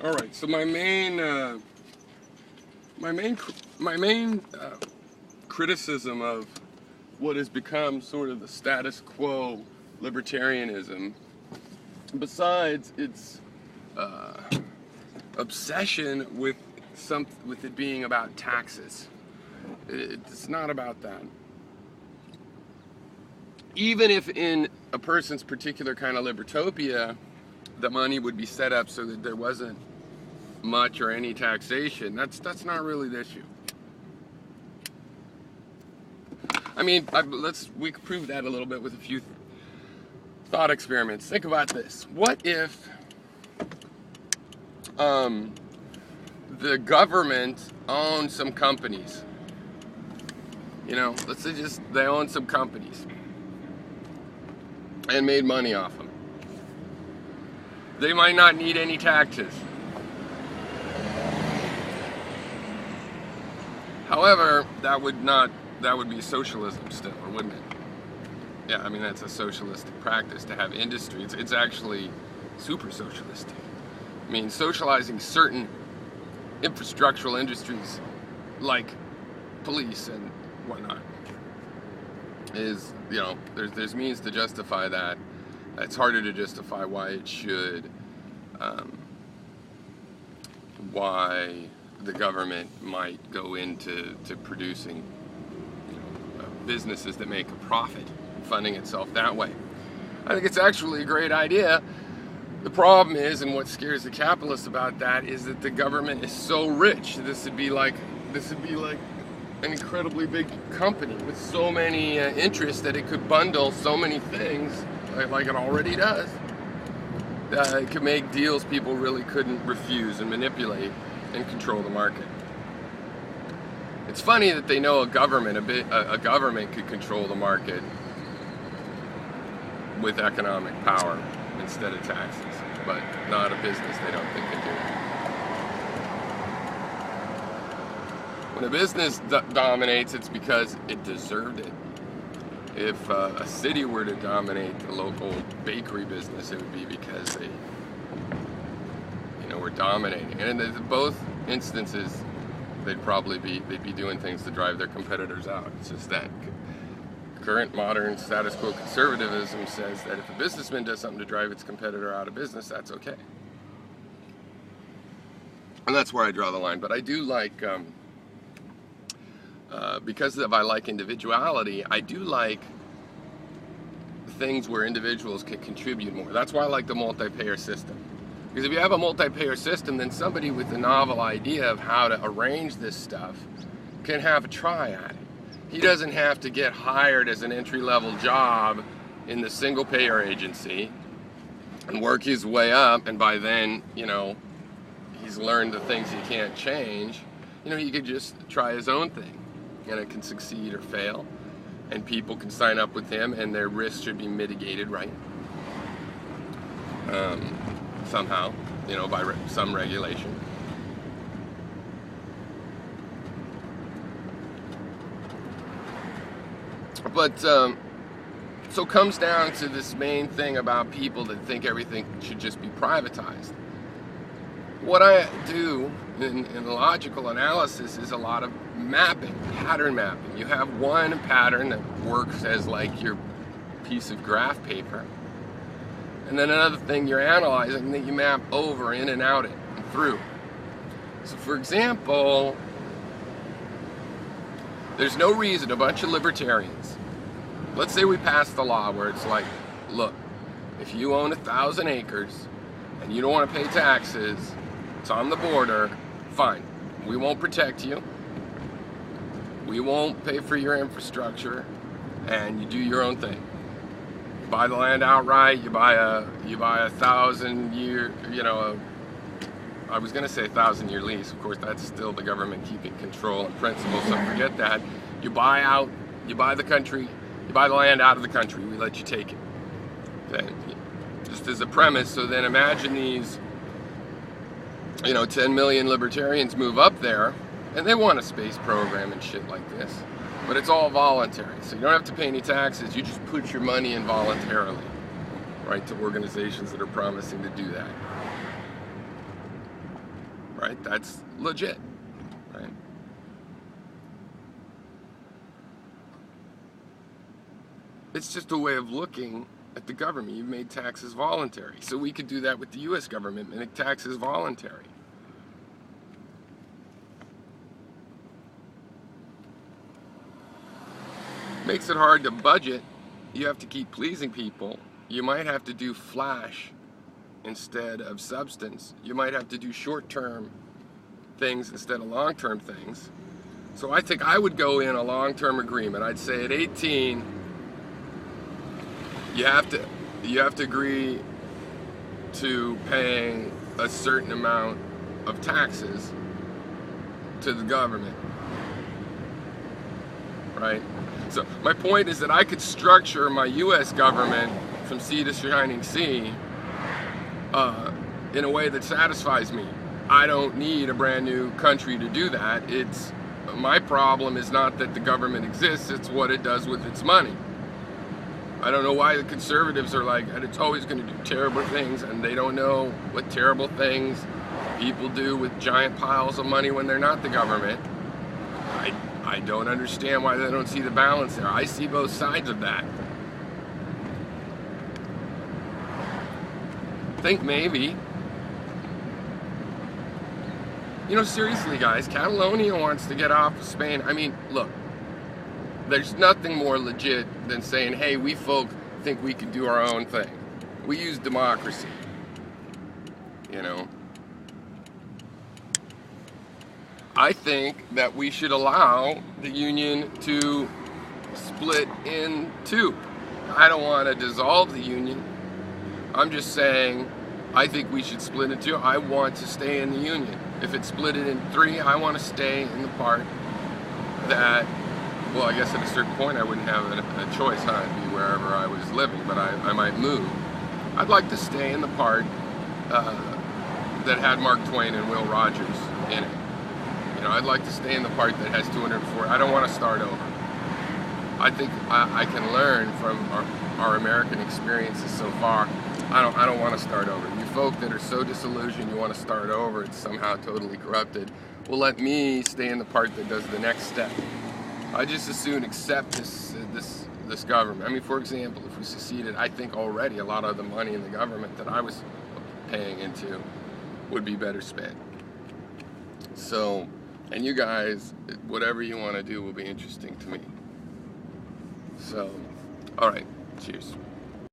All right. So my main criticism of what has become sort of the status quo libertarianism, besides its obsession with it being about taxes, it's not about that. Even if in a person's particular kind of libertopia, the money would be set up so that there wasn't much or any taxation, that's not really the issue. I mean, we could prove that a little bit with a few thought experiments. Think about this. What if the government owned some companies? You know, let's say just they own some companies and made money off them. They might not need any taxes. However, that would be socialism still, or wouldn't it? Yeah, I mean, that's a socialistic practice to have industry. It's actually super socialistic. I mean, socializing certain infrastructural industries like police and whatnot is, you know, there's means to justify that. It's harder to justify why it should, why the government might go into producing, you know, businesses that make a profit, funding itself that way. I think it's actually a great idea. The problem is, and what scares the capitalists about that, is that the government is so rich. This would be like an incredibly big company with so many interests that it could bundle so many things, like it already does. It could make deals people really couldn't refuse and manipulate and control the market. It's funny that they know a government could control the market with economic power instead of taxes, but not a business they don't think can do it. When a business dominates, it's because it deserved it. If a city were to dominate the local bakery business, it would be because they, you know, were dominating. And in both instances, they'd be doing things to drive their competitors out. It's just that current modern status quo conservatism says that if a businessman does something to drive its competitor out of business, that's okay. And that's where I draw the line. But I do like, because I like individuality, I do like things where individuals can contribute more. That's why I like the multi-payer system. Because if you have a multi-payer system, then somebody with a novel idea of how to arrange this stuff can have a try at it. He doesn't have to get hired as an entry-level job in the single-payer agency and work his way up, and by then, you know, he's learned the things he can't change. You know, he could just try his own thing, and it can succeed or fail, and people can sign up with him, and their risks should be mitigated, right? Somehow, you know, by some regulation. But, so it comes down to this main thing about people that think everything should just be privatized. What I do in logical analysis is a lot of mapping, pattern mapping. You have one pattern that works as like your piece of graph paper. And then another thing you're analyzing that you map over, in and out it, and through. So for example, there's no reason a bunch of libertarians, let's say we pass the law where it's like, look, if you own 1,000 acres and you don't want to pay taxes, it's on the border, fine. We won't protect you. We won't pay for your infrastructure, and you do your own thing. You buy the land outright, you buy a 1,000-year, you know, I was going to say 1,000-year lease. Of course, that's still the government keeping control and principle, so forget that. You buy the country, you buy the land out of the country, we let you take it. Then, just as a premise, so then imagine these, you know, 10 million libertarians move up there, and they want a space program and shit like this. But it's all voluntary, so you don't have to pay any taxes, you just put your money in voluntarily, right, to organizations that are promising to do that. right? That's legit, right? It's just a way of looking at the government. You've made taxes voluntary. So we could do that with the U.S. government, make taxes voluntary. Makes it hard to budget. You have to keep pleasing people. You might have to do flash instead of substance. You might have to do short-term things instead of long-term things. So I think I would go in a long-term agreement. I'd say at 18, you have to agree to paying a certain amount of taxes to the government, right? So my point is that I could structure my U.S. government from sea to shining sea in a way that satisfies me. I don't need a brand new country to do that. My problem is not that the government exists, it's what it does with its money. I don't know why the conservatives are like, and it's always going to do terrible things, and they don't know what terrible things people do with giant piles of money when they're not the government. I don't understand why they don't see the balance there. I see both sides of that. I think maybe, you know, seriously guys, Catalonia wants to get off of Spain. I mean, look, there's nothing more legit than saying, hey, we folk think we can do our own thing. We use democracy, you know. I think that we should allow the union to split in two. I don't want to dissolve the union. I'm just saying I think we should split in two. I want to stay in the union. If it's split in three, I want to stay in the part that, well, I guess at a certain point I wouldn't have a choice. I'd be wherever I was living, but I might move. I'd like to stay in the part that had Mark Twain and Will Rogers in it. You know, I'd like to stay in the part that has 204. I don't want to start over. I think I can learn from our American experiences so far. I don't want to start over. You folk that are so disillusioned you want to start over, it's somehow totally corrupted. Well, let me stay in the part that does the next step. I just as soon accept this government. I mean, for example, if we seceded, I think already a lot of the money in the government that I was paying into would be better spent. So, and you guys, whatever you want to do will be interesting to me. So, all right, cheers.